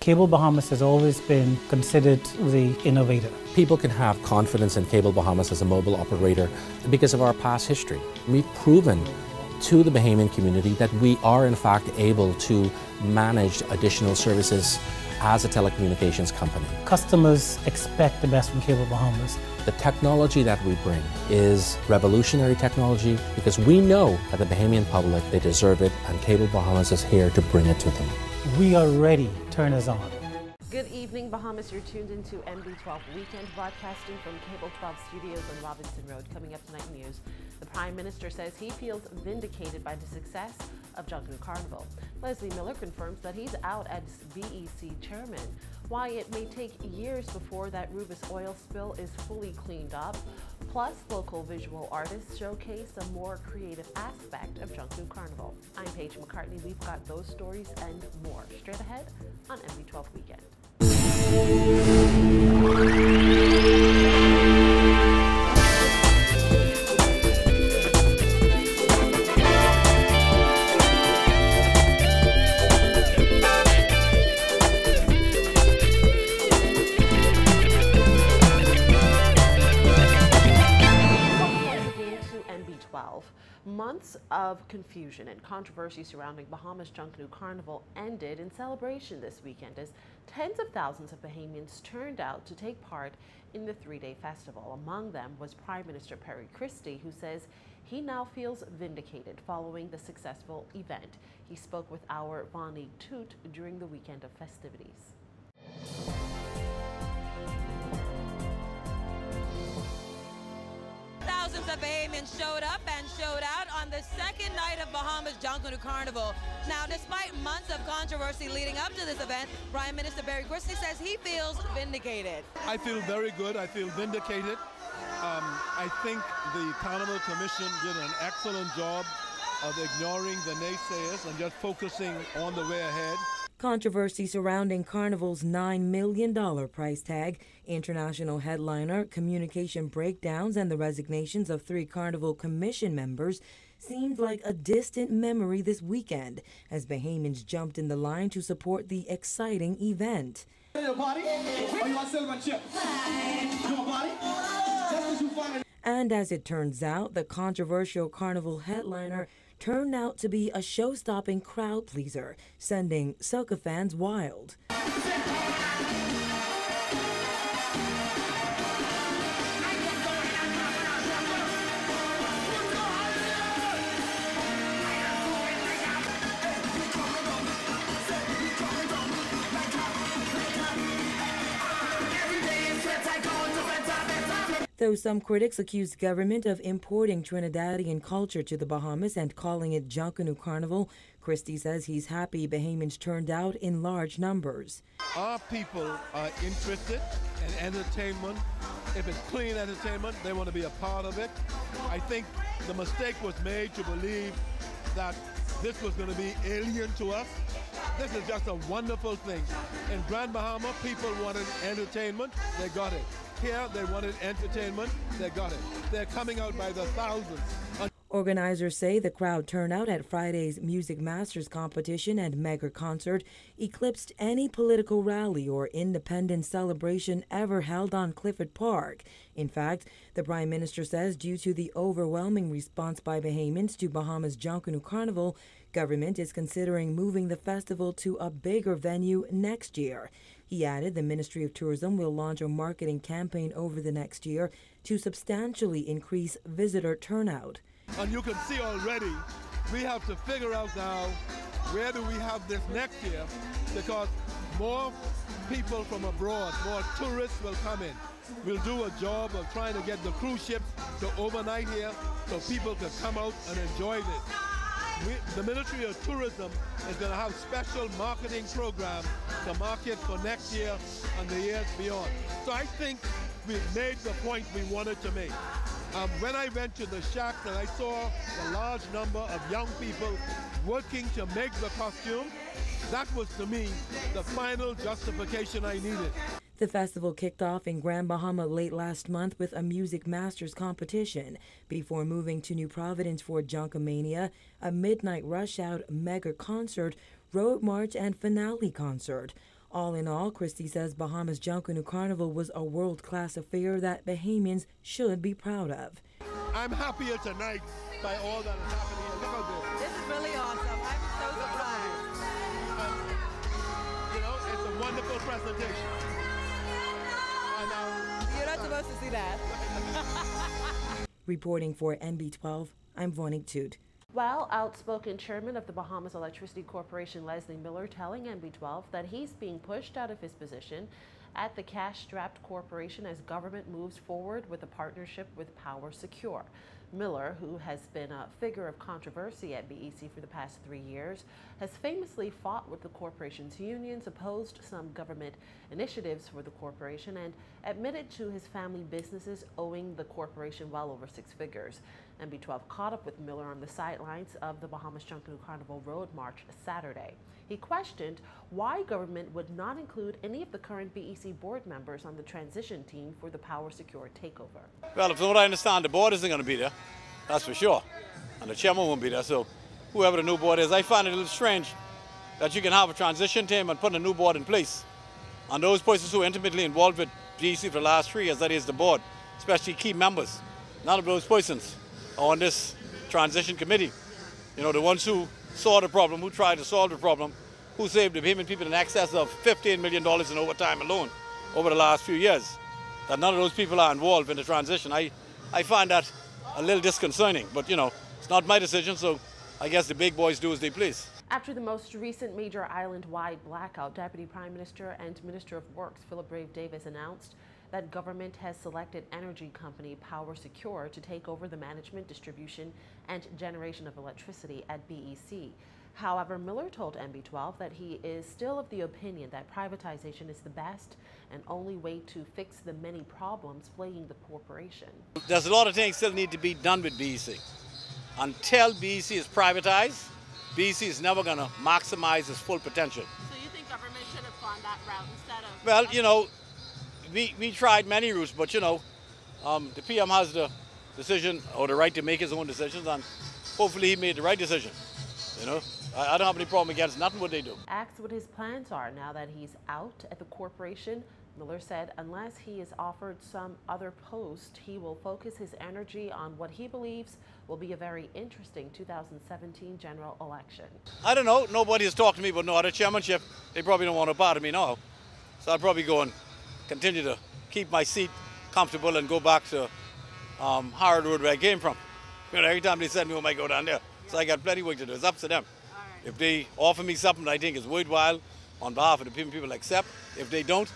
Cable Bahamas has always been considered the innovator. People can have confidence in Cable Bahamas as a mobile operator because of our past history. We've proven to the Bahamian community that we are in fact able to manage additional services as a telecommunications company. Customers expect the best from Cable Bahamas. The technology that we bring is revolutionary technology because we know that the Bahamian public, they deserve it, and Cable Bahamas is here to bring it to them. We are ready. Turn us on. Good evening, Bahamas. You're tuned into MB12 Weekend, broadcasting from Cable 12 Studios on Robinson Road. Coming up tonight news, the Prime Minister says he feels vindicated by the success of Junkanoo Carnival. Leslie Miller confirms that he's out as BEC chairman. Why it may take years before that Rubis oil spill is fully cleaned up. Plus, local visual artists showcase a more creative aspect of Junkanoo Carnival. I'm Paige McCartney. We've got those stories and more straight ahead on MB12 Weekend. Months of confusion and controversy surrounding Bahamas Junkanoo Carnival ended in celebration this weekend as tens of thousands of Bahamians turned out to take part in the three-day festival. Among them was Prime Minister Perry Christie, who says he now feels vindicated following the successful event. He spoke with our Vani Toot during the weekend of festivities. Thousands of Bahamians showed up and showed out on the second night of Bahamas Junkanoo Carnival. Now, despite months of controversy leading up to this event, Prime Minister Perry Christie says he feels vindicated. I feel very good. I feel vindicated. I think the Carnival Commission did an excellent job of ignoring the naysayers and just focusing on the way ahead. Controversy surrounding Carnival's $9 million price tag, international headliner, communication breakdowns, and the resignations of 3 Carnival Commission members seemed like a distant memory this weekend as Bahamians jumped in the line to support the exciting event. And as it turns out, the controversial Carnival headliner turned out to be a show-stopping crowd pleaser, sending soca fans wild. Though some critics accused government of importing Trinidadian culture to the Bahamas and calling it Junkanoo Carnival, Christie says he's happy Bahamians turned out in large numbers. Our people are interested in entertainment. If it's clean entertainment, they want to be a part of it. I think the mistake was made to believe that this was going to be alien to us. This is just a wonderful thing. In Grand Bahama, people wanted entertainment, they got it. Here, they wanted entertainment, they got it. They're coming out by the thousands. Organizers say the crowd turnout at Friday's Music Masters competition and mega concert eclipsed any political rally or independence celebration ever held on Clifford Park. In fact, the Prime Minister says due to the overwhelming response by Bahamians to Bahamas Junkanoo Carnival, government is considering moving the festival to a bigger venue next year. He added the Ministry of Tourism will launch a marketing campaign over the next year to substantially increase visitor turnout. And you can see already, we have to figure out now where do we have this next year, because more people from abroad, more tourists will come in. We'll do a job of trying to get the cruise ships to overnight here so people can come out and enjoy this. The Ministry of Tourism is going to have special marketing programs to market for next year and the years beyond. So I think we've made the point we wanted to make. When I went to the shacks and I saw a large number of young people working to make the costume, that was to me the final justification I needed. The festival kicked off in Grand Bahama late last month with a Music Masters competition before moving to New Providence for Junkamania, a midnight rush-out mega concert, road march, and finale concert. All in all, Christie says Bahamas Junkanoo Carnival was a world-class affair that Bahamians should be proud of. I'm happier tonight by all that is happening here. Look how good. This is really awesome. I'm so surprised. You know, it's a wonderful presentation. And, You're not supposed to see that. Reporting for NB12, I'm Vindicated. Well, outspoken chairman of the Bahamas Electricity Corporation, Leslie Miller, telling NB12 that he's being pushed out of his position at the cash-strapped corporation as government moves forward with a partnership with Power Secure. Miller, who has been a figure of controversy at BEC for the past 3 years, has famously fought with the corporation's unions, opposed some government initiatives for the corporation, and admitted to his family businesses owing the corporation well over 6 figures. NB12 caught up with Miller on the sidelines of the Bahamas Junkanoo Carnival Road March Saturday. He questioned why government would not include any of the current BEC board members on the transition team for the Power Secure takeover. Well, from what I understand, the board isn't going to be there, that's for sure. And the chairman won't be there, so whoever the new board is, I find it a little strange that you can have a transition team and put a new board in place. And those persons who are intimately involved with BEC for the last 3 years, that is the board, especially key members, none of those persons are on this transition committee. You know, the ones who saw the problem, who tried to solve the problem, who saved the Bahamian people in excess of $15 million in overtime alone over the last few years. That none of those people are involved in the transition. I find that a little disconcerting, but you know, it's not my decision, so I guess the big boys do as they please. After the most recent major island-wide blackout, Deputy Prime Minister and Minister of Works Philip Brave Davis announced that government has selected energy company Power Secure to take over the management, distribution, and generation of electricity at BEC. However, Miller told NB12 that he is still of the opinion that privatization is the best and only way to fix the many problems plaguing the corporation. There's a lot of things still need to be done with BEC. Until BEC is privatized, BEC is never going to maximize its full potential. So you think government should have gone that route instead of... Well, you know, we tried many routes, but you know, the PM has the decision or the right to make his own decisions, and hopefully he made the right decision. You know, I don't have any problem against nothing what they do. Asked what his plans are now that he's out at the corporation, Miller said unless he is offered some other post, he will focus his energy on what he believes will be a very interesting 2017 general election. I don't know. Nobody has talked to me about no other chairmanship. They probably don't want to bother me now. So I'll probably go and continue to keep my seat comfortable and go back to Howard Road where I came from. You know, every time they send me home, I go down there. So I got plenty of work to do. It's up to them. If they offer me something I think is worthwhile on behalf of the people accept, if they don't,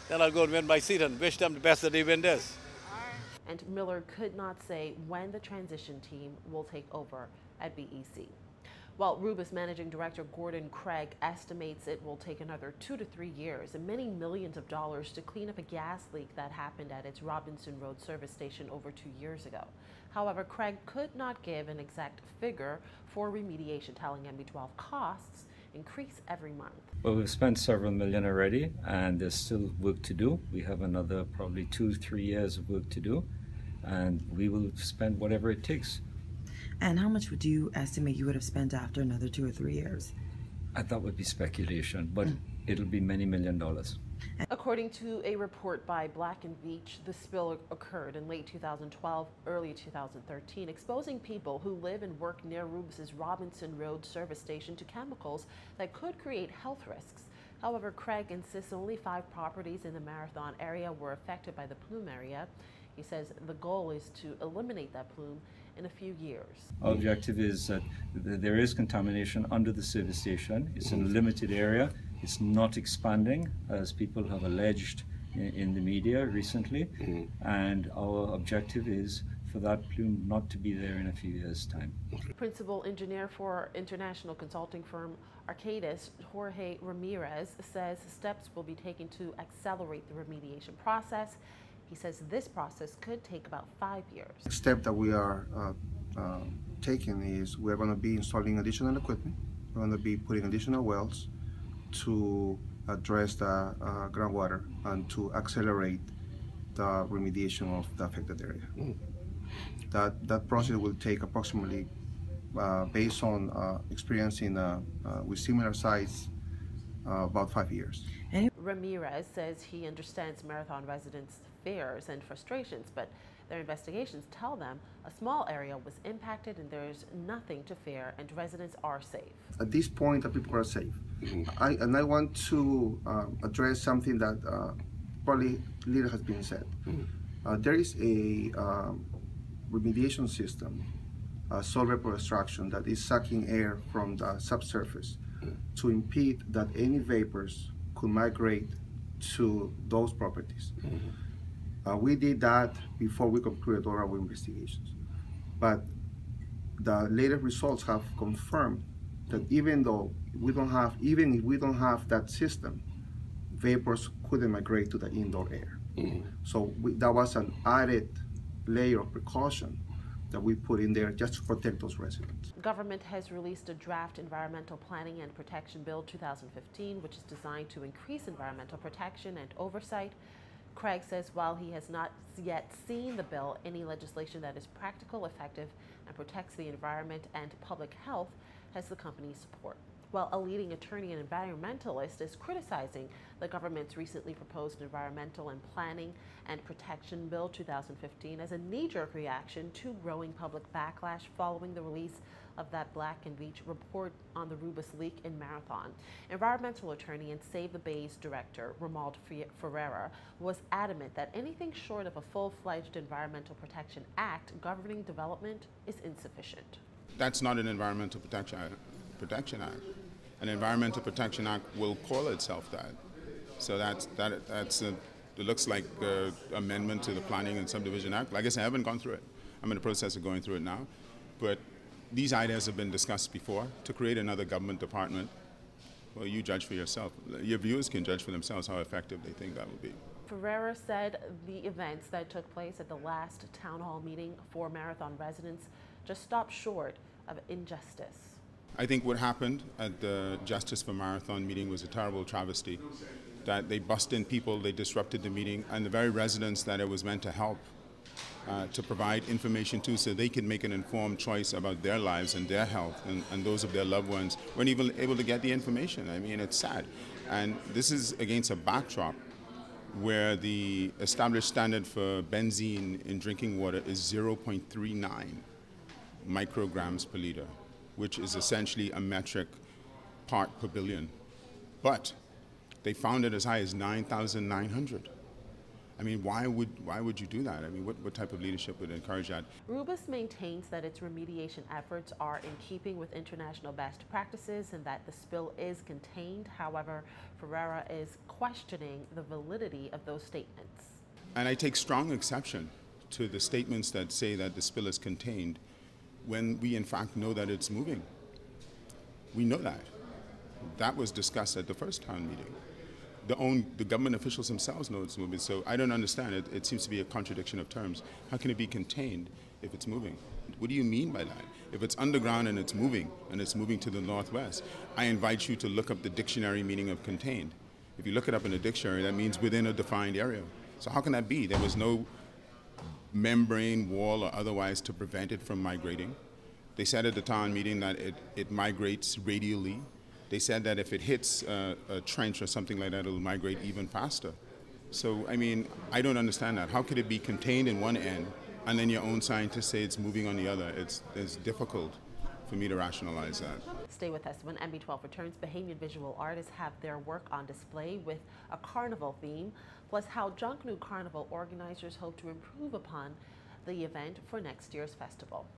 then I'll go and win my seat and wish them the best that they win theirs. And Miller could not say when the transition team will take over at BEC. Well, Rubis Managing Director Gordon Craig estimates it will take another 2 to 3 years and many millions of dollars to clean up a gas leak that happened at its Robinson Road service station over 2 years ago. However, Craig could not give an exact figure for remediation, telling NB12 costs increase every month. Well, we've spent several million already, and there's still work to do. We have another probably 2-3 years of work to do, and we will spend whatever it takes. And how much would you estimate you would have spent after another 2 or 3 years? That would be speculation, but it'll be many $1 million. According to a report by Black & Veatch, the spill occurred in late 2012, early 2013, exposing people who live and work near Rubis's Robinson Road service station to chemicals that could create health risks. However, Craig insists only 5 properties in the Marathon area were affected by the plume area. He says the goal is to eliminate that plume in a few years. Our objective is that there is contamination under the service station. It's in a limited area. It's not expanding, as people have alleged in the media recently. And our objective is for that plume not to be there in a few years' time. Principal engineer for international consulting firm Arcadis, Jorge Ramirez, says steps will be taken to accelerate the remediation process. He says this process could take about 5 years. The step that we are taking is we're going to be installing additional equipment. We're going to be putting additional wells to address the groundwater and to accelerate the remediation of the affected area. That process will take approximately, based on experience with similar sites about 5 years. Ramirez says he understands Marathon residents' fears and frustrations, but their investigations tell them a small area was impacted and there's nothing to fear and residents are safe. At this point, the people are safe. I want to address something that probably little has been said. There is a remediation system, soil vapor extraction, that is sucking air from the subsurface to impede that any vapors could migrate to those properties. We did that before we concluded all our investigations. But the latest results have confirmed that even if we don't have that system, vapors couldn't migrate to the indoor air. So that was an added layer of precaution that we put in there just to protect those residents. Government has released a draft Environmental Planning and Protection Bill 2015, which is designed to increase environmental protection and oversight. Craig says while he has not yet seen the bill, any legislation that is practical, effective, and protects the environment and public health has the company's support. While a leading attorney and environmentalist is criticizing the government's recently proposed Environmental and Planning and Protection Bill 2015 as a knee-jerk reaction to growing public backlash following the release of that Black and Veatch report on the Rubus leak in Marathon. Environmental attorney and Save the Bay's director, Ramald Ferreira, was adamant that anything short of a full-fledged Environmental Protection Act governing development is insufficient. That's not an Environmental Protection Act. An Environmental Protection Act will call itself that. So it looks like an amendment to the Planning and Subdivision Act. Like I said, I haven't gone through it. I'm in the process of going through it now. But these ideas have been discussed before. To create another government department, well, you judge for yourself. Your viewers can judge for themselves how effective they think that will be. Ferreira said the events that took place at the last town hall meeting for Marathon residents just stopped short of injustice. I think what happened at the Justice for Marathon meeting was a terrible travesty. That they bussed in people, they disrupted the meeting, and the very residents that it was meant to help, to provide information to so they can make an informed choice about their lives and their health and those of their loved ones, weren't even able to get the information. I mean, it's sad. And this is against a backdrop where the established standard for benzene in drinking water is 0.39 micrograms per liter, which is essentially a metric part per billion. But they found it as high as 9,900. I mean, why would you do that? I mean, what type of leadership would encourage that? Rubus maintains that its remediation efforts are in keeping with international best practices and that the spill is contained. However, Ferreira is questioning the validity of those statements. And I take strong exception to the statements that say that the spill is contained when we in fact know that it's moving. We know that. That was discussed at the first town meeting. The government officials themselves know it's moving, so I don't understand it. It seems to be a contradiction of terms. How can it be contained if it's moving? What do you mean by that? If it's underground and it's moving to the northwest, I invite you to look up the dictionary meaning of contained. If you look it up in a dictionary, that means within a defined area. So how can that be? There was no membrane, wall, or otherwise to prevent it from migrating. They said at the town meeting that it migrates radially. They said that if it hits a trench or something like that, it'll migrate even faster. So, I mean, I don't understand that. How could it be contained in one end and then your own scientists say it's moving on the other? It's difficult for me to rationalize that. Stay with us. When MB12 returns, Bahamian visual artists have their work on display with a carnival theme, plus how Junkanoo Carnival organizers hope to improve upon the event for next year's festival.